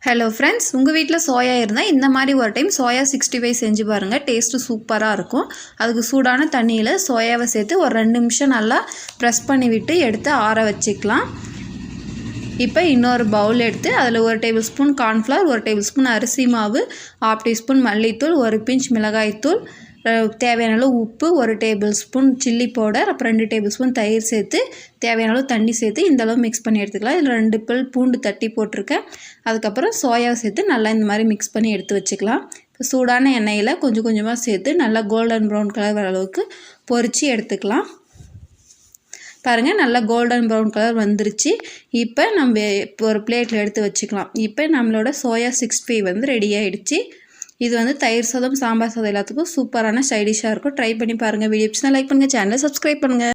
Hello friends, உங்கள் வீட்டில் soya இருந்தால் இந்த மாதிரி ஒரு டைம் சோயா 65 செஞ்சு பாருங்கள். டேஸ்ட்டு சூப்பராக இருக்கும். அதுக்கு சூடான தண்ணியில் சோயாவை சேர்த்து ஒரு 2 நிமிஷம் நல்லா ப்ரெஸ் பண்ணி விட்டு எடுத்து ஆற வச்சுக்கலாம். இப்போ இன்னொரு பவுல் எடுத்து அதில் 1 table spoon cornflour, 1 table spoon அரிசி மாவு, 1/2 டீஸ்பூன் மல்லித்தூள், 1 பிஞ்ச் மிளகாய்த்தூள், தேவையான அளவு உப்பு, 1 டேபிள் ஸ்பூன் சில்லி பவுடர், அப்புறம் 2 டேபிள் ஸ்பூன் தயிர் சேர்த்து தேவையான அளவு தண்ணி சேர்த்து இந்தளவு மிக்ஸ் பண்ணி எடுத்துக்கலாம். இதில் 2 பல் பூண்டு தட்டி போட்டிருக்கேன். அதுக்கப்புறம் சோயாவை சேர்த்து நல்லா இந்த மாதிரி மிக்ஸ் பண்ணி எடுத்து வச்சுக்கலாம். இப்போ சூடான எண்ணெயில் கொஞ்சம் கொஞ்சமாக சேர்த்து நல்லா கோல்டன் ப்ரௌன் கலர் வர அளவுக்கு பொரித்து எடுத்துக்கலாம். பாருங்கள், நல்லா கோல்டன் ப்ரௌன் கலர் வந்துருச்சு. இப்போ நம்ம ஒரு பிளேட்டில் எடுத்து வச்சுக்கலாம். இப்போ நம்மளோட சோயா 65 ரெடி ஆகிடுச்சு. இது தயிர் சாதம், சாம்பார் சாதம் எல்லாத்துக்கும் சூப்பரான சைடிஷாக இருக்கும். ட்ரை பண்ணி பாருங்கள். வீடியோ பிடிச்சிருந்தா லைக் பண்ணுங்கள், சேனலை சப்ஸ்கிரைப் பண்ணுங்கள்.